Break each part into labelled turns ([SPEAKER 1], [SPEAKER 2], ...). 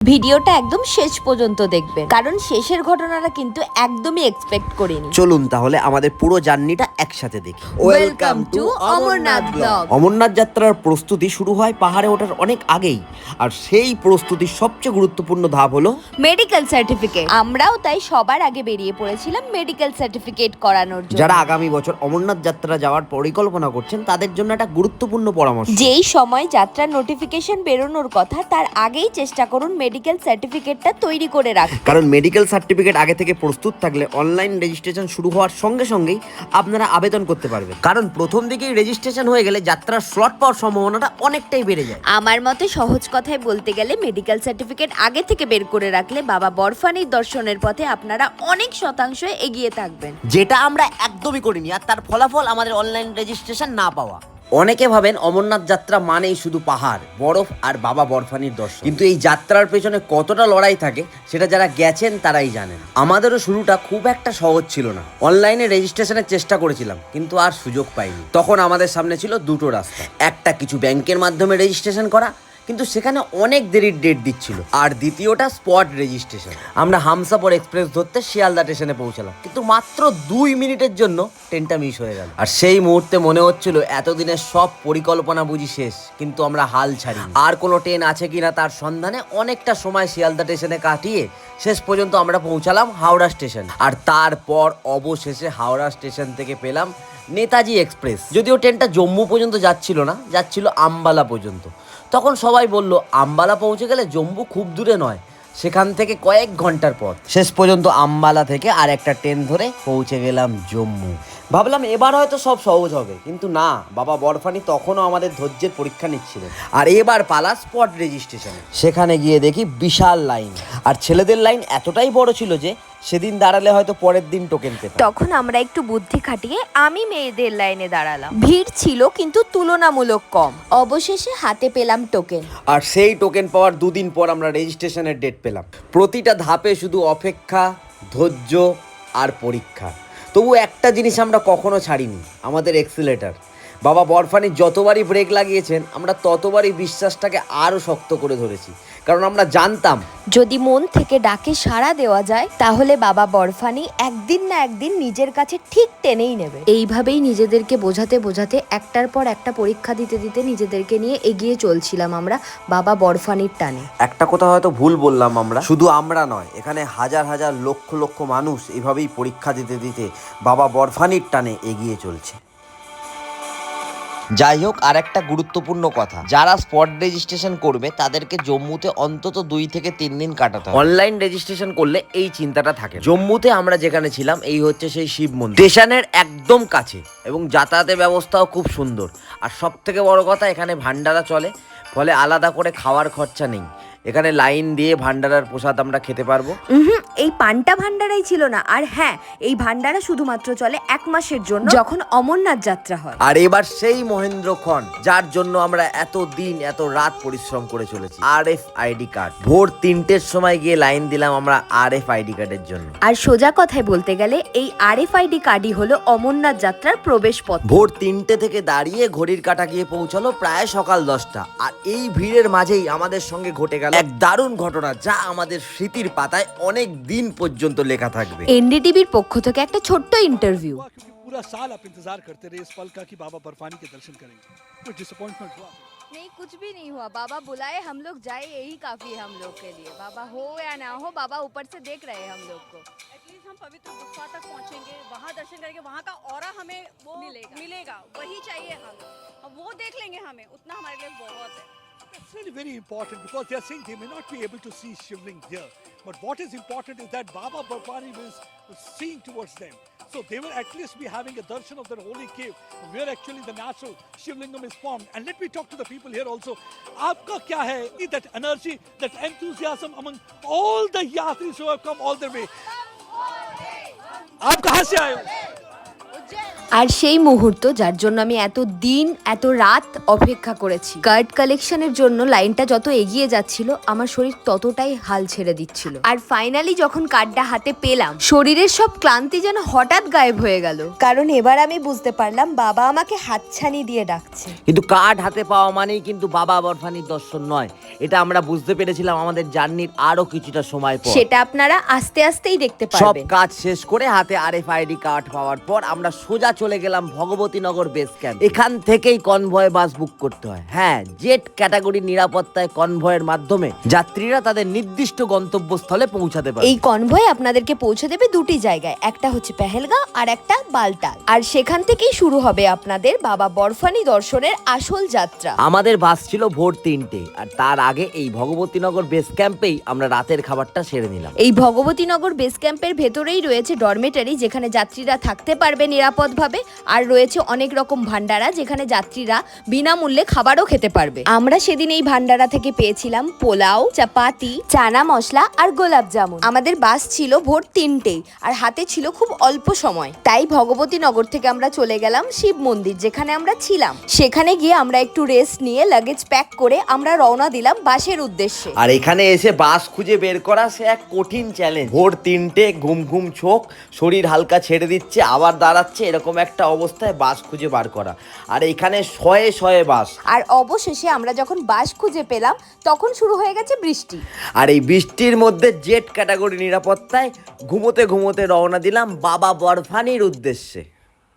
[SPEAKER 1] ভিডিওটা একদম শেষ পর্যন্ত দেখবেন, কারণ শেষের ঘটনাটা কিন্তু একদমই এক্সপেক্ট করিনি।
[SPEAKER 2] চলুন তাহলে আমাদের পুরো জার্নিটা একসাথে দেখি।
[SPEAKER 1] Welcome to Amarnath blog.
[SPEAKER 2] Amarnath যাত্রার প্রস্তুতি শুরু হয় পাহাড়ে ওঠার অনেক আগেই, আর সেই প্রস্তুতির সবচেয়ে গুরুত্বপূর্ণ ধাপ হলো
[SPEAKER 1] মেডিকেল সার্টিফিকেট। আমরাও তাই সবার আগে বেরিয়ে পড়েছিলাম মেডিকেল সার্টিফিকেট করানোর জন্য।
[SPEAKER 2] যারা আগামী বছর অমরনাথ যাত্রা যাওয়ার পরিকল্পনা করছেন তাদের জন্য একটা গুরুত্বপূর্ণ পরামর্শ।
[SPEAKER 1] যেই সময় যাত্রার নোটিফিকেশন বেরোনোর কথা তার আগেই চেষ্টা করুন মেডিকেল সার্টিফিকেটটা তৈরি করে রাখতে।
[SPEAKER 2] কারণ মেডিকেল সার্টিফিকেট আগে থেকে প্রস্তুত থাকলে অনলাইন রেজিস্ট্রেশন শুরু হওয়ার সঙ্গে সঙ্গেই আপনারা আবেদন করতে পারবেন। কারণ প্রথম দিকেই রেজিস্ট্রেশন হয়ে গেলে যাত্রার স্লট পাওয়ার সম্ভাবনাটা অনেকটাই বেড়ে যায়।
[SPEAKER 1] আমার মতে সহজ কথায় বলতে গেলে মেডিকেল সার্টিফিকেট আগে থেকে বের করে রাখলে বাবা বরফানির দর্শনের পথে আপনারা অনেক শতাংশ এগিয়ে থাকবেন,
[SPEAKER 2] যেটা আমরা একদমই করিনি, আর তার ফলাফল আমাদের অনলাইন রেজিস্ট্রেশন না পাওয়া। অনেকে ভাবেন অমরনাথ যাত্রা মানেই শুধু পাহাড়, বরফ আর বাবা বরফানির দর্শন, কিন্তু এই যাত্রার পেছনে কতটা লড়াই থাকে সেটা যারা গেছেন তারাই জানেন। আমাদেরও শুরুটা খুব একটা সহজ ছিল না। অনলাইনে রেজিস্ট্রেশনের চেষ্টা করেছিলাম, কিন্তু আর সুযোগ পাইনি। তখন আমাদের সামনে ছিল দুটো রাস্তা, একটা কিছু ব্যাংকের মাধ্যমে রেজিস্ট্রেশন করা, কিন্তু সেখানে অনেক দেরির ডেট দিচ্ছিল, আর দ্বিতীয়টা স্পট রেজিস্ট্রেশন। আমরা হামসাফর এক্সপ্রেস ধরতে শিয়ালদা স্টেশনে পৌঁছালাম, কিন্তু মাত্র 2 মিনিটের জন্য ট্রেনটা মিস হয়ে গেল। আর সেই মুহূর্তে মনে হচ্ছিল এতদিনের সব পরিকল্পনা বুঝি শেষ, কিন্তু আমরা হাল ছাড়িনি। আর কোনো ট্রেন আছে কিনা তার সন্ধানে অনেকটা সময় শিয়ালদা স্টেশনে কাটিয়ে শেষ পর্যন্ত আমরা পৌঁছালাম হাওড়া স্টেশন। আর তারপর অবশেষে হাওড়া স্টেশন থেকে পেলাম নেতাজি এক্সপ্রেস। যদিও ট্রেনটা জম্মু পর্যন্ত যাচ্ছিল না, যাচ্ছিল আম্বালা পর্যন্ত। তখন সবাই বলল আম্বালা পৌঁছে গেলে জম্মু খুব দূরে নয়, সেখান থেকে কয়েক ঘন্টার পথ। শেষ পর্যন্ত আম্বালা থেকে আর একটা ট্রেন ধরে পৌঁছে গেলাম জম্মু। ভাবলাম এবার হয়তো সব সহজ হবে, কিন্তু না, বাবা বরফানি তখনও আমাদের ধৈর্যের পরীক্ষা নিচ্ছিলেন। আর এবার পালা স্পট রেজিস্ট্রেশনে। সেখানে গিয়ে দেখি বিশাল লাইন, আর ছেলেদের লাইন এতটাই বড় ছিল যে সেদিন দাঁড়ালে হয়তো পরের দিন টোকেন পেতাম।
[SPEAKER 1] তখন আমরা একটু বুদ্ধি খাটিয়ে আমি মেয়েদের লাইনে দাঁড়ালাম। ভিড় ছিল কিন্তু তুলনামূলক কম। অবশেষে হাতে পেলাম টোকেন,
[SPEAKER 2] আর সেই টোকেন পাওয়ার 2 দিন পর আমরা রেজিস্ট্রেশনের ডেট পেলাম। প্রতিটা ধাপে শুধু অপেক্ষা, ধৈর্য আর পরীক্ষা। তবু একটা জিনিস আমরা কখনো ছাড়িনি, আমাদের এক্সিলেটার। বাবা বরফানি যতবারই ব্রেক লাগিয়েছেন আমরা ততবারই বিশ্বাসটাকে আরও শক্ত করে ধরেছি, কারণ আমরা জানতাম
[SPEAKER 1] যদি মন থেকে ডাকে সাড়া দেওয়া যায় তাহলে বাবা বরফানি একদিন না একদিন নিজের কাছে ঠিক টেনেই নেবে। এইভাবেই নিজেদেরকে বোঝাতে বোঝাতে একটার পর একটা পরীক্ষা দিতে দিতে নিজেদেরকে নিয়ে এগিয়ে চলছিলাম আমরা বাবা বরফানির টানে।
[SPEAKER 2] একটা কথা হয়তো ভুল বললাম, আমরা শুধু আমরা নয়, এখানে হাজার হাজার লক্ষ লক্ষ মানুষ এভাবেই পরীক্ষা দিতে দিতে বাবা বরফানির টানে এগিয়ে চলছে। যাই হোক, আর একটা গুরুত্বপূর্ণ কথা, যারা স্পট রেজিস্ট্রেশন করবে তাদেরকে জম্মুতে অন্তত 2 থেকে 3 দিন কাটাতে হবে। অনলাইন রেজিস্ট্রেশন করলে এই চিন্তাটা থাকে। জম্মুতে আমরা যেখানে ছিলাম এই হচ্ছে সেই শিব মন্দির, স্টেশনের একদম কাছে, এবং যাতায়াতের ব্যবস্থাও খুব সুন্দর। আর সব থেকে বড় কথা, এখানে ভান্ডারা চলে, ফলে আলাদা করে খাওয়ার খরচা নেই। এখানে লাইন দিয়ে ভান্ডারার প্রসাদ আমরা খেতে পারবো।
[SPEAKER 1] এই পান্টা ভান্ডারাই ছিল না, আর হ্যাঁ, এই ভান্ডারা শুধুমাত্র চলে 1 মাসের জন্য, যখন অমরনাথ যাত্রা হয়।
[SPEAKER 2] আর এবার সেই মহেন্দ্রক্ষণ, যার জন্য আমরা এত দিন এত রাত পরিশ্রম করে চলেছি, RFID কার্ড। ভোর 3টের সময় গিয়ে লাইন দিলাম আমরা RFID কার্ডের জন্য।
[SPEAKER 1] আর সোজা কথায় বলতে গেলে এই RFID কার্ডই হলো অমরনাথ যাত্রার প্রবেশ পথ।
[SPEAKER 2] ভোর 3টে থেকে দাঁড়িয়ে ঘড়ির কাঁটা গিয়ে পৌঁছালো প্রায় সকাল 10টা। আর এই ভিড়ের মাঝেই আমাদের সঙ্গে ঘটে গেল এক দারুণ ঘটনা, যা আমাদের স্মৃতির পাতায় অনেক দিন পর্যন্ত লেখা থাকবে।
[SPEAKER 1] NDTVর পক্ষ থেকে একটা ছোট্ট ইন্টারভিউ।
[SPEAKER 3] पूरा साल आप इंतजार करते रहे इस पल का कि बाबा बर्फानी के दर्शन करेंगे, कोई डिसअपॉइंटमेंट हुआ?
[SPEAKER 4] नहीं, कुछ भी नहीं हुआ। बाबा बुलाए, हम लोग जाए, यही काफी है हम लोग के लिए। बाबा हो या ना हो, बाबा ऊपर से देख रहे हैं हम लोग को।
[SPEAKER 5] एटलीस्ट हम पवित्र गुफा तक पहुंचेंगे, वहां दर्शन करेंगे, वहां का ऑरा हमें वो मिलेगा वही चाहिए हमें। अब वो देख लेंगे, हमें उतना हमारे लिए बहुत है।
[SPEAKER 3] That's really very important, because they are saying they may not be able to see Shivling here, but what is important is that Baba Barfani was seeing towards them. So they will at least be having a darshan of their holy cave, where actually the natural Shivlingam is formed. And let me talk to the people here also. Aapka kya hai, that energy, that enthusiasm among all the yatris who have come all the way? Aap kahan se aaye ho?
[SPEAKER 4] Ujjain
[SPEAKER 1] আর সেই মুহূর্ত যার জন্য আমি এত দিন এত রাত অপেক্ষা করেছি। কার্ড কালেকশনের জন্য লাইনটা যত এগিয়ে যাচ্ছিল আমার শরীর ততটাই হাল ছেড়ে দিচ্ছিল। আর ফাইনালি যখন কার্ডটা হাতে পেলাম শরীরের সব ক্লান্তি যেন হঠাৎ গায়েব হয়ে গেল, কারণ এবার আমি বুঝতে পারলাম বাবা আমাকে হাতছানি দিয়ে ডাকছে।
[SPEAKER 2] কিন্তু কার্ড হাতে পাওয়া মানেই কিন্তু বাবা বরফানির দর্শন নয়, এটা আমরা বুঝতে পেরেছিলাম আমাদের জার্নির আরো কিছুটা সময় পর।
[SPEAKER 1] সেটা আপনারা আস্তে আস্তেই দেখতে
[SPEAKER 2] সব
[SPEAKER 1] পারবেন।
[SPEAKER 2] কাজ শেষ করে হাতে RFID কার্ড পাওয়ার পর আমরা সোজা চলে গেলাম ভগবতীনগর বেস ক্যাম্প। এখান থেকেই কনভয় বাস বুক করতে হয়। হ্যাঁ, জেড ক্যাটাগরির নিরাপত্তায় কনভয়ের মাধ্যমে যাত্রীরা তাদের নির্দিষ্ট গন্তব্যস্থলে পৌঁছাতে পারে।
[SPEAKER 1] এই কনভয় আপনাদেরকে পৌঁছে দেবে দুটি জায়গায়, একটা হচ্ছে পেহেলগাঁও আর একটা বালতাল। আর সেখান থেকেই শুরু হবে আপনাদের বাবা বরফানি দর্শনের আসল যাত্রা।
[SPEAKER 2] আমাদের বাস ছিল ভোর 3টে, আর তার আগে এই ভগবতীনগর বেস ক্যাম্পেই আমরা রাতের খাবারটা সেরে নিলাম।
[SPEAKER 1] এই ভগবতীনগর বেস ক্যাম্পের ভেতরেই রয়েছে ডরমেটারি, যেখানে যাত্রীরা থাকতে পারবে নিরাপদভাবে, আর রয়েছে অনেক রকম ভান্ডারা যেখানে যাত্রীরা বিনামূল্যে খাবারও খেতে পারবে। আমরা সেদিন এই ভান্ডারা থেকে পেয়েছিলাম পোলাও, চাপাতি, চানা মশলা আর গোলাপ জামুন। আমাদের বাস ছিল ভোর 3টেই আর হাতে ছিল খুব অল্প সময়, তাই ভগবতীনগর থেকে আমরা চলে গেলাম শিব মন্দির যেখানে আমরা ছিলাম। সেখানে গিয়ে আমরা একটু রেস্ট নিয়ে লাগেজ প্যাক করে আমরা রওনা দিলাম বাসের উদ্দেশ্যে।
[SPEAKER 2] আর এখানে এসে বাস খুঁজে বের করা সে এক কঠিন চ্যালেঞ্জ। ভোর 3টে, ঘুম ঘুম চোখ, শরীর হালকা ছেড়ে দিচ্ছে আবার দাঁড়াচ্ছে, এরকম একটা অবস্থায় বাস খুঁজে বার করা। আর এখানে শয়ে শয়ে বাস।
[SPEAKER 1] আর অবশেষে আমরা যখন বাস খুঁজে পেলাম তখন শুরু হয়ে গেছে বৃষ্টি।
[SPEAKER 2] আর এই বৃষ্টির মধ্যে জেড ক্যাটাগরি নিরাপত্তায় ঘুমোতে ঘুমোতে রওনা দিলাম বাবা বরফানির উদ্দেশ্যে।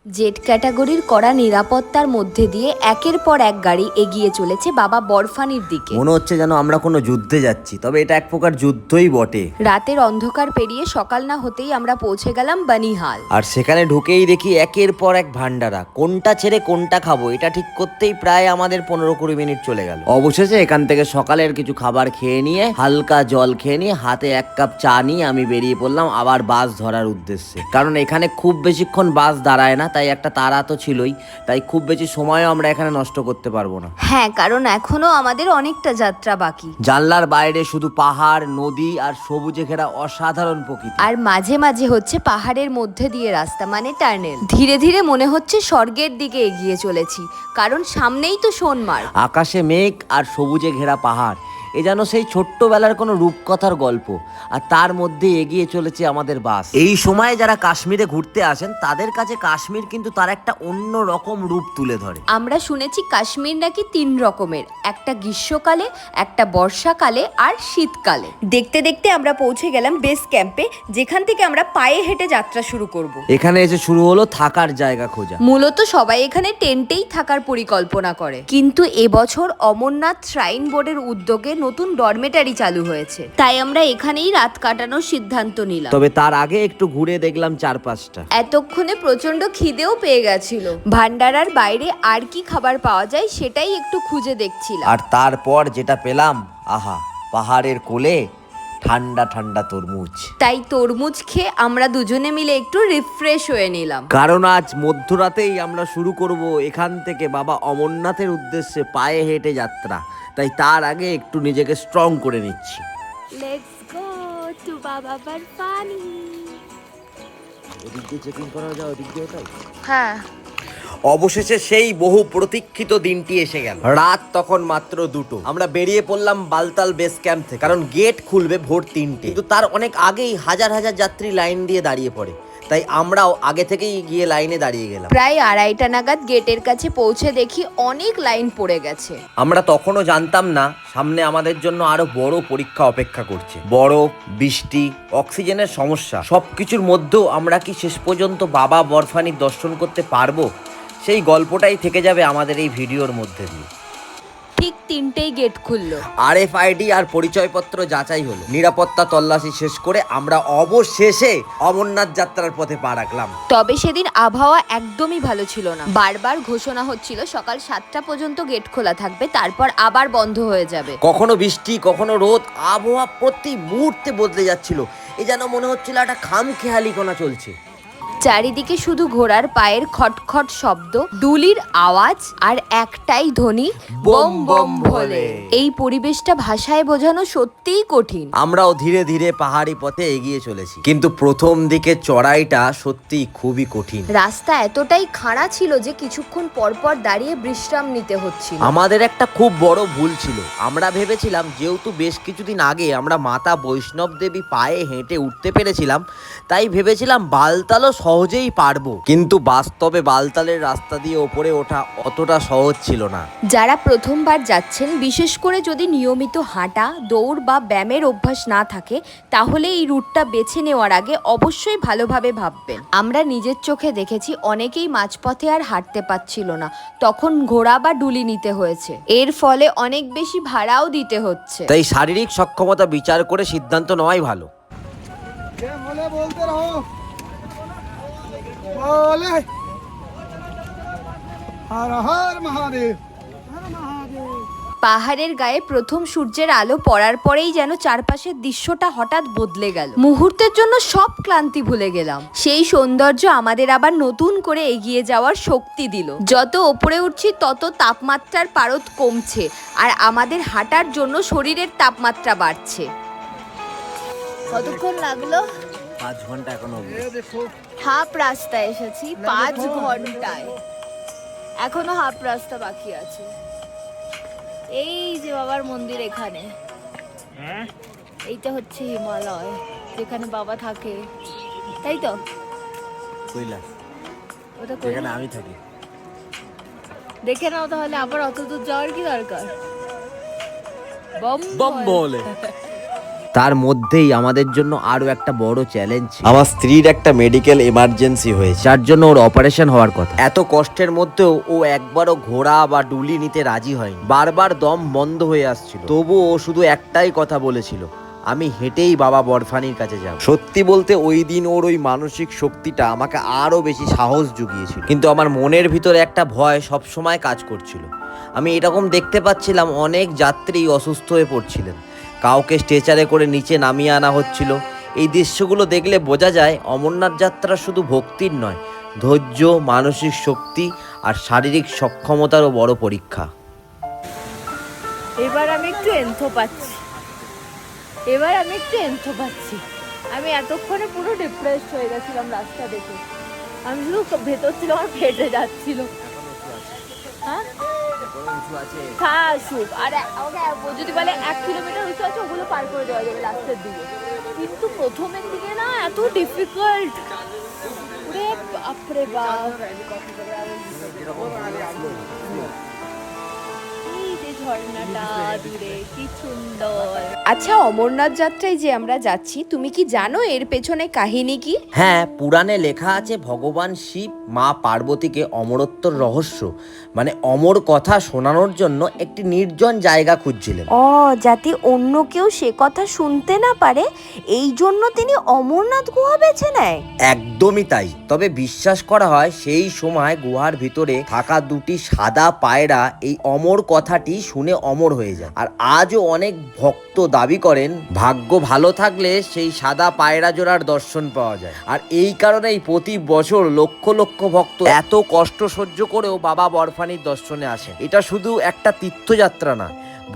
[SPEAKER 1] জেড ক্যাটাগরির কড়া নিরাপত্তার মধ্যে দিয়ে একের পর এক গাড়ি এগিয়ে চলেছে বাবা বরফানির দিকে।
[SPEAKER 2] মনে হচ্ছে যেন আমরা কোনো যুদ্ধে যাচ্ছি, তবে এটা এক প্রকার যুদ্ধই বটে।
[SPEAKER 1] রাতের অন্ধকার পেরিয়ে সকাল না হতেই আমরা পৌঁছে গেলাম বানিহাল।
[SPEAKER 2] আর সেখানে ঢুকেই দেখি একের পর এক ভান্ডারা। কোনটা ছেড়ে কোনটা খাবো এটা ঠিক করতেই প্রায় আমাদের 15-20 মিনিট চলে গেল। অবশেষে এখান থেকে সকালের কিছু খাবার খেয়ে নিয়ে, হালকা জল খেয়ে নিয়ে, হাতে 1 কাপ চা নিয়ে আমি বেরিয়ে পড়লাম আবার বাস ধরার উদ্দেশ্যে। কারণ এখানে খুব বেশিক্ষণ বাস দাঁড়ায় না, তাই একটা তাড়া তো ছিলই, তাই খুব বেশি সময়ও আমরা এখানে নষ্ট করতে পারবো না।
[SPEAKER 1] হ্যাঁ, কারণ এখনো আমাদের অনেকটা যাত্রা বাকি।
[SPEAKER 2] জানলার বাইরে শুধু পাহাড়, নদী আর সবুজে ঘেরা অসাধারণ প্রকৃতি।
[SPEAKER 1] আর মাঝে মাঝে হচ্ছে পাহাড়ের মধ্যে দিয়ে রাস্তা, মানে টার্নেল। ধীরে ধীরে মনে হচ্ছে স্বর্গের দিকে এগিয়ে চলেছি, কারণ সামনেই তো সোনমার্গ।
[SPEAKER 2] আকাশে মেঘ আর সবুজে ঘেরা পাহাড়, এ যেন সেই ছোট্টবেলার কোনো রূপকথার গল্প। আর তার মধ্যে এগিয়ে চলেছে আমাদের বাস। এই সময় যারা কাশ্মীরে ঘুরতে আসেন তাদের কাছে কাশ্মীর কিন্তু তার একটা অন্য রকম রূপ তুলে ধরে।
[SPEAKER 1] আমরা শুনেছি কাশ্মীর নাকি 3 রকমের, একটা গ্রীষ্মকালে, একটা বর্ষাকালে আর শীতকালে। দেখতে দেখতে আমরা পৌঁছে গেলাম বেস ক্যাম্পে, যেখান থেকে আমরা পায়ে হেঁটে যাত্রা শুরু করব।
[SPEAKER 2] এখানে এসে শুরু হলো থাকার জায়গা খোঁজা।
[SPEAKER 1] মূলত সবাই এখানে টেন্টেই থাকার পরিকল্পনা করে, কিন্তু এবছর অমরনাথ শ্রাইন বোর্ডের উদ্যোগে নতুন ডরমেটারি চালু হয়েছে, তাই আমরা এখানেই রাত কাটানোর সিদ্ধান্ত নিলাম।
[SPEAKER 2] তবে তার আগে একটু ঘুরে দেখলাম চারপাশটা।
[SPEAKER 1] এতক্ষণে প্রচন্ড খিদেও পেয়ে গেছিল। ভান্ডারার বাইরে আর কি খাবার পাওয়া যায় সেটাই একটু খুঁজে দেখছিলাম।
[SPEAKER 2] আর তারপর যেটা পেলাম, আহা, পাহাড়ের কোলে ঠান্ডা ঠান্ডা তরমুজ।
[SPEAKER 1] তাই তরমুজ খেয়ে আমরা দুজনে মিলে একটু রিফ্রেশ হয়ে নিলাম।
[SPEAKER 2] কারণ আজ মধ্যরাতেই আমরা শুরু করব এখান থেকে বাবা অমরনাথের উদ্দেশ্যে পায়ে হেঁটে যাত্রা, তাই তার আগে একটু নিজেকে স্ট্রং করে নিচ্ছি।
[SPEAKER 1] লেটস গো টু বাবা বরফানি।
[SPEAKER 2] ওদিক দিয়ে চেকিং করা যায়, ওদিক দিয়ে তাই।
[SPEAKER 1] হ্যাঁ,
[SPEAKER 2] অবশেষে সেই বহু প্রতীক্ষিত দিনটি এসে গেল। রাত তখন মাত্র 2টো। আমরা বেরিয়ে পড়লাম বালতাল বেস ক্যাম্প থেকে, কারণ গেট খুলবে ভোর 3টে। কিন্তু তার অনেক আগেই হাজার হাজার যাত্রী লাইন দিয়ে দাঁড়িয়ে পড়ে, তাই আমরাও আগে থেকেই গিয়ে লাইনে দাঁড়িয়ে গেলাম।
[SPEAKER 1] প্রায় 2:30টা নাগাদ গেটের কাছে পৌঁছে দেখি অনেক লাইন পড়ে গেছে।
[SPEAKER 2] আমরা তখনও জানতাম না সামনে আমাদের জন্য আরো বড় পরীক্ষা অপেক্ষা করছে। বরফ, বৃষ্টি, অক্সিজেনের সমস্যা, সবকিছুর মধ্যেও আমরা কি শেষ পর্যন্ত বাবা বরফানির দর্শন করতে পারবো, সেই গল্পটাই থেকে যাবে আমাদের এই ভিডিওর মধ্যে দিয়ে।
[SPEAKER 1] ঠিক 3টেই গেট খুললো।
[SPEAKER 2] RFID আর পরিচয়পত্র যাচাই হলো। নিরাপত্তা তল্লাশি শেষ করে আমরা অবশেষে অমরনাথ যাত্রার পথে পা রাখলাম।
[SPEAKER 1] তবে সেদিন আবহাওয়া একদমই ভালো ছিল না। বারবার ঘোষণা হচ্ছিল সকাল 7টা পর্যন্ত গেট খোলা থাকবে, তারপর আবার বন্ধ হয়ে যাবে।
[SPEAKER 2] কখনো বৃষ্টি, কখনো রোদ, আবহাওয়া প্রতি মুহূর্তে বদলে যাচ্ছিল। এ যেন মনে হচ্ছিল একটা খামখেয়ালিপনা চলছে।
[SPEAKER 1] চারিদিকে শুধু ঘোড়ার পায়ের খটখট শব্দ, ডুলির আওয়াজ আর একটাই ধ্বনি, বম বম ভোলে। এই পরিবেশটা ভাষায় বোঝানো সত্যিই কঠিন।
[SPEAKER 2] আমরাও ধীরে ধীরে পাহাড়ি পথে এগিয়ে চলেছি, কিন্তু প্রথম দিকে চড়াইটা সত্যি খুবই কঠিন।
[SPEAKER 1] রাস্তা এতটাই খাড়া ছিল যে কিছুক্ষণ পরপর দাঁড়িয়ে বিশ্রাম নিতে হচ্ছিল।
[SPEAKER 2] আমাদের একটা খুব বড় ভুল ছিল। আমরা ভেবেছিলাম যেহেতু বেশ কিছুদিন আগে আমরা মাতা বৈষ্ণব দেবী পায়ে হেঁটে উঠতে পেরেছিলাম, তাই ভেবেছিলাম বালতালও সহজেই পারবো, কিন্তু বাস্তবে বালতালের রাস্তা দিয়ে ওপরে ওঠা অতটা সহজ ছিল না।
[SPEAKER 1] যারা প্রথমবার যাচ্ছেন, বিশেষ করে যদি নিয়মিত হাঁটা, দৌড় বা ব্যায়ামের অভ্যাস না থাকে, তাহলে এই রুটটা বেছে নেওয়ার আগে অবশ্যই ভালোভাবে ভাববেন। আমরা নিজের চোখে দেখেছি অনেকেই মাঝপথে আর হাঁটতে পারছিল না, তখন ঘোড়া বা ডুলি নিতে হয়েছে। এর ফলে অনেক বেশি ভাড়াও দিতে হচ্ছে।
[SPEAKER 2] তাই শারীরিক সক্ষমতা বিচার করে সিদ্ধান্ত নেওয়াই ভালো।
[SPEAKER 6] बोलते रहो बोले हर हर महादेव हर महादेव।
[SPEAKER 1] পাহাড়ের গায়ে প্রথম সূর্যের আলো পড়ার পরেই যেন চারপাশের দৃশ্যটা হঠাৎ বদলে গেল। মুহূর্তের জন্য সব ক্লান্তি ভুলে গেলাম। সেই সৌন্দর্য আমাদের আবার নতুন করে এগিয়ে যাওয়ার শক্তি দিল। যত ওপরে উঠছি তত তাপমাত্রার পারদ কমছে, আর আমাদের হাঁটার জন্য শরীরের তাপমাত্রা বাড়ছে। কতক্ষণ লাগলো?
[SPEAKER 2] 5 ঘন্টা এখনো।
[SPEAKER 1] হাফ রাস্তা এসেছি 5 ঘন্টায়, এখনো হাফ রাস্তা বাকি আছে। এই যে বাবার মন্দির, এখানে এইটা হচ্ছে হিমালয়, যেখানে বাবা থাকে, তাই তো?
[SPEAKER 2] কৈলাস,
[SPEAKER 1] ওটা
[SPEAKER 2] এখানে আমি থাকি।
[SPEAKER 1] দেখে নাও তাহলে, আবার অত দূর যাওয়ার কি দরকার? বম
[SPEAKER 2] বম বলে। তার মধ্যেই আমাদের জন্য আরো একটা বড় চ্যালেঞ্জ। আমার স্ত্রীর একটা মেডিকেল এমার্জেন্সি হয়েছে, যার জন্য ওর অপারেশন হওয়ার কথা। এত কষ্টের মধ্যেও ও একবারও ঘোড়া বা ডুলি নিতে রাজি হয়নি। বারবার দম বন্ধ হয়ে আসছিল, তবু ও শুধু একটাই কথা বলেছিল, আমি হেঁটেই বাবা বরফানির কাছে যাব। সত্যি বলতে ওই দিন ওর ওই মানসিক শক্তিটা আমাকে আরো বেশি সাহস জুগিয়েছিল, কিন্তু আমার মনের ভিতরে একটা ভয় সবসময় কাজ করছিল। আমি এরকম দেখতে পাচ্ছিলাম অনেক যাত্রী অসুস্থ হয়ে পড়ছিলেন, কাউকে স্ট্রেচারে করে নিচে নামিয়ে আনা হচ্ছিল। এই দৃশ্যগুলো দেখলে বোঝা যায় অমরনাথ যাত্রা শুধু ভক্তির নয়, ধৈর্য, মানসিক শক্তি আর শারীরিক সক্ষমতারও বড় পরীক্ষা।
[SPEAKER 1] এবার আমি একটু এন্থো পাচ্ছি। আমি এতক্ষণে পুরো ডিপ্রেসড হয়ে গেছিলাম রাস্তা দেখে। আমি শুধু ভেতর ছিল আমার ফেটে যাচ্ছিল। হ্যাঁ, আসুক, আর যদি বলে 1 কিলোমিটার উঁচু আছে, ওগুলো পার করে দেওয়া যাবে লাস্টের দিকে, কিন্তু প্রথমের দিকে না এত ডিফিকাল্ট। বাপরে বাপ, আচ্ছা, অমরনাথ যাত্রায় যে আমরা যাচ্ছি, তুমি কি জানো এর পেছনে কাহিনী কি?
[SPEAKER 2] হ্যাঁ, পুরাণে লেখা আছে ভগবান শিব মা পার্বতীকে অমরত্বর রহস্য, মানে অমর কথা শোনানোর জন্য একটি নির্জন জায়গা খুঁজছিলেন।
[SPEAKER 1] যাতে অন্য কেউ সে কথা শুনতে না পারে, এই জন্য তিনি অমরনাথ গুহা বেছে নেয়।
[SPEAKER 2] একদমই তাই। তবে বিশ্বাস করা হয় সেই সময় গুহার ভিতরে থাকা 2টি সাদা পায়রা এই অমর কথাটি শুনে অমর হয়ে যায়। আর আজও অনেক ভক্ত দাবি করেন ভাগ্য ভালো থাকলে সেই সাদা পায়রা জোড়ার দর্শন পাওয়া যায়। আর এই কারণেই প্রতি বছর লক্ষ লক্ষ ভক্ত এত কষ্ট সহ্য করেও বাবা বরফানির দর্শনে আসেন। এটা শুধু একটা তীর্থযাত্রা না,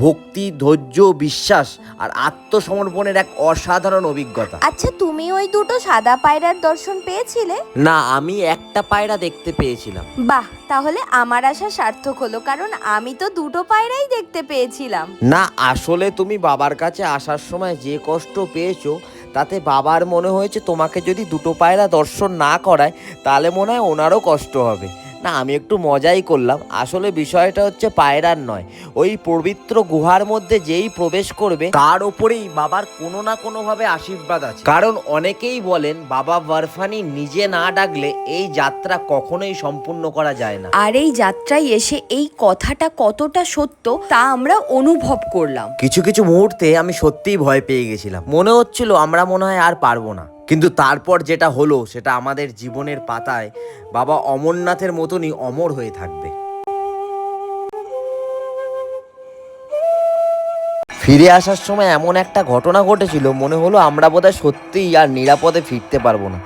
[SPEAKER 2] ভক্তি, ধৈর্য, বিশ্বাস আর আত্মসমর্পণের এক অসাধারণ অভিজ্ঞতা।
[SPEAKER 1] আচ্ছা, তুমি ওই দুটো সাদা পায়রার দর্শন পেয়েছিলে?
[SPEAKER 2] না, আমি একটা পায়রা দেখতে পেয়েছিলাম।
[SPEAKER 1] বাহ, তাহলে আমার আশা সার্থক হলো, কারণ আমি তো দুটো পায়রাই দেখতে পেয়েছিলাম।
[SPEAKER 2] না, আসলে তুমি বাবার কাছে আসার সময় যে কষ্ট পেয়েছো, তাতে বাবার মনে হয়েছে তোমাকে যদি 2টো পায়রা দর্শন না করায়, তাহলে মনে হয় ওনারও কষ্ট হবে। না, আমি একটু মজাই করলাম। আসলে বিষয়টা হচ্ছে পায়রার নয়, ওই পবিত্র গুহার মধ্যে যেই প্রবেশ করবে তার উপরেই বাবার কোনো না কোনোভাবে আশীর্বাদ আছে। কারণ অনেকেই বলেন বাবা বরফানি নিজে না ডাকলে এই যাত্রা কখনোই সম্পূর্ণ করা যায় না।
[SPEAKER 1] আর এই যাত্রায় এসে এই কথাটা কতটা সত্য তা আমরা অনুভব করলাম।
[SPEAKER 2] কিছু কিছু মুহূর্তে আমি সত্যিই ভয় পেয়ে গেছিলাম, মনে হচ্ছিল আমরা মনে হয় আর পারবো না। কিন্তু তারপর যেটা হলো সেটা আমাদের জীবনের পাতায় বাবা অমরনাথের মতনই অমর হয়ে থাকবে। ফিরে আসার সময় এমন একটা ঘটনা ঘটেছিল, মনে হলো আমরা বোধহয় সত্যিই আর নিরাপদে ফিরতে পারবো না,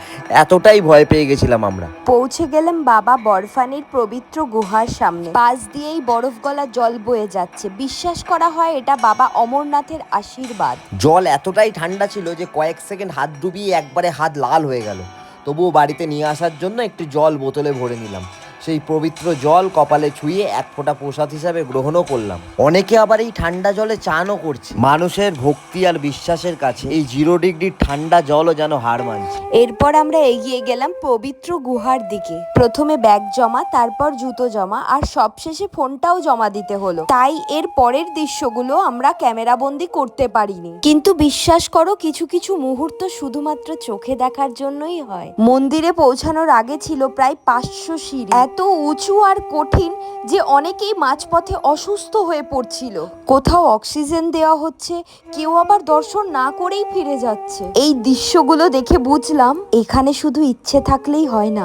[SPEAKER 2] এতটাই ভয় পেয়ে গেছিলাম আমরা।
[SPEAKER 1] পৌঁছে গেলাম বাবা বরফানির পবিত্র গুহার সামনে। পাশ দিয়েই বরফ গলা জল বয়ে যাচ্ছে। বিশ্বাস করা হয় এটা বাবা অমরনাথের আশীর্বাদ।
[SPEAKER 2] জল এতটাই ঠান্ডা ছিল যে কয়েক সেকেন্ড হাত ডুবিয়ে একবারে হাত লাল হয়ে গেল। তবুও বাড়িতে নিয়ে আসার জন্য একটু জল বোতলে ভরে নিলাম। সেই পবিত্র জল কপালে ছুঁয়ে এক ফোঁটা প্রসাদ হিসাবে গ্রহণও করলাম। অনেকে আবার এই ঠান্ডা জলে চানও করছে। মানুষের ভক্তি আর বিশ্বাসের কাছে এই 0 ডিগ্রির ঠান্ডা জলও যেন হার মানছে।
[SPEAKER 1] এরপর আমরা এগিয়ে গেলাম পবিত্র গুহার দিকে। প্রথমে ব্যাগ জমা, তারপর জুতো জমা, আর সবশেষে ফোনটাও জমা দিতে হলো। তাই এর পরের দৃশ্যগুলো আমরা ক্যামেরাবন্দি করতে পারিনি। কিন্তু বিশ্বাস করো, কিছু কিছু মুহূর্ত শুধুমাত্র চোখে দেখার জন্যই হয়। মন্দিরে পৌঁছানোর আগে ছিল প্রায় 500 সিঁড়ি। এত উঁচু আর কঠিন যে অনেকেই মাঝপথে অসুস্থ হয়ে পড়ছিল। কোথাও অক্সিজেন দেওয়া হচ্ছে, কেউ আবার দর্শন না করেই ফিরে যাচ্ছে। এই দৃশ্যগুলো দেখে বুঝলাম এখানে শুধু ইচ্ছে থাকলেই হয় না,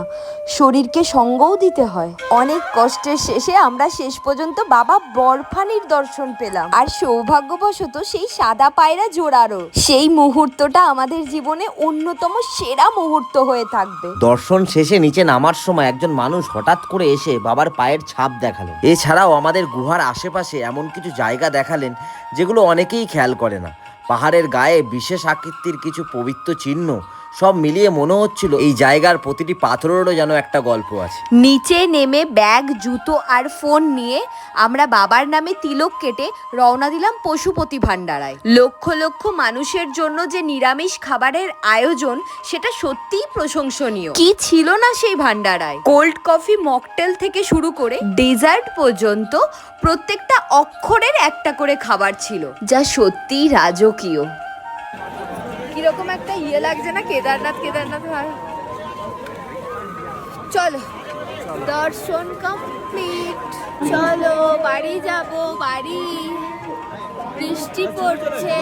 [SPEAKER 1] শরীরকে সঙ্গও দিতে হয়। অনেক কষ্টের শেষে আমরা শেষ পর্যন্ত বাবা বরফানির দর্শন পেলাম। আর সৌভাগ্যবশত সেই সাদা পায়রা জোড়ারও। সেই মুহূর্তটা আমাদের জীবনে অন্যতম সেরা মুহূর্ত হয়ে থাকবে।
[SPEAKER 2] দর্শন শেষে নিচে নামার সময় একজন মানুষ হঠাৎ করে এসে বাবার পায়ের ছাপ দেখালেন। এছাড়াও আমাদের গুহার আশেপাশে এমন কিছু জায়গা দেখালেন যেগুলো অনেকেই খেয়াল করে না। পাহাড়ের গায়ে বিশেষ আকৃতির কিছু পবিত্র চিহ্ন, সব মিলিয়ে মনে হচ্ছিল এই জায়গার প্রতিটি পাথরেরও যেন একটা গল্প আছে।
[SPEAKER 1] নিচে নেমে ব্যাগ, জুতো আর ফোন নিয়ে আমরা বাবার নামে তিলক কেটে রওনা দিলাম পশুপতি ভান্ডারায়। লক্ষ লক্ষ মানুষের জন্য যে নিরামিষ খাবারের আয়োজন, সেটা সত্যিই প্রশংসনীয়। কি ছিল না সেই ভান্ডারায়! কোল্ড কফি, মকটেল থেকে শুরু করে ডেজার্ট পর্যন্ত প্রত্যেকটা অক্ষরের একটা করে খাবার ছিল, যা সত্যিই রাজকীয়।
[SPEAKER 4] কিরকম একটা ইয়ে লাগছে না, কেদারনাথ কেদারনাথ। চলো, দর্শন কমপ্লিট। চলো বাড়ি যাব, বাড়ি। বৃষ্টি পড়ছে,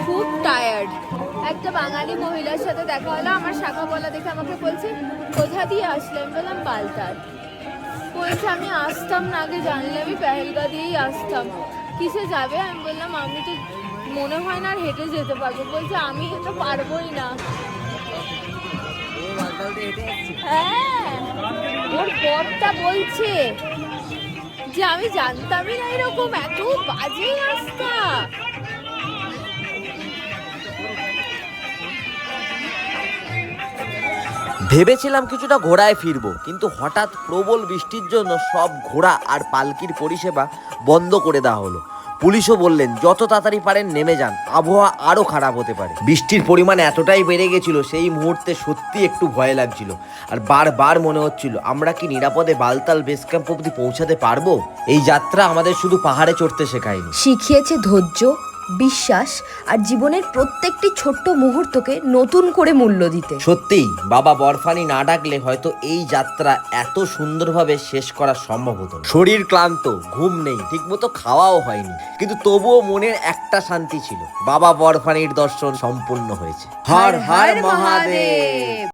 [SPEAKER 4] খুব টায়ার্ড। একটা বাঙালি মহিলার সাথে দেখা হলো, আমার শাখা বলা দেখে আমাকে বলছে কোথা দিয়ে আসলে? আমি বললাম বালতার। বলছে আমি আসতাম না, আগে জানলে আমি পেহেলগা দিয়েই আসতাম। কিসে যাবে? আমি বললাম আমি তো মনে হয় না আর হেঁটে যেতে পারবো। বলছে আমি হেঁটে পারবোই না। হ্যাঁ, ওর বরটা বলছে যে আমি জানতামই না এরকম এত বাজে রাস্তা।
[SPEAKER 2] ভেবেছিলাম কিছুটা ঘোড়ায় ফিরবো, কিন্তু হঠাৎ প্রবল বৃষ্টির জন্য সব ঘোড়া আর পালকির পরিষেবা বন্ধ করে দেওয়া হলো। পুলিশও বললেন যত তাড়াতাড়ি পারেন নেমে যান, আবহাওয়া আরো খারাপ হতে পারে। বৃষ্টির পরিমাণ এতটাই বেড়ে গেছিল, সেই মুহূর্তে সত্যি একটু ভয় লাগছিল। আর বারবার মনে হচ্ছিল আমরা কি নিরাপদে বালতাল বেস ক্যাম্প অবধি পৌঁছাতে পারবো। এই যাত্রা আমাদের শুধু পাহাড়ে চড়তে শেখায়নি,
[SPEAKER 1] শিখিয়েছে ধৈর্য, বিশ্বাস আর জীবনের প্রত্যেকটি ছোট্ট মুহূর্তকে নতুন করে মূল্য দিতে।
[SPEAKER 2] সত্যিই বাবা বরফানি না ডাকলে হয়তো এই যাত্রা এত সুন্দরভাবে শেষ করা সম্ভব হতো না। শরীর ক্লান্ত, ঘুম নেই, ঠিকমতো খাওয়াও হয়নি, কিন্তু তবুও মনের একটা শান্তি ছিল, বাবা বরফানির দর্শন সম্পূর্ণ হয়েছে। হর হর মহাদেব।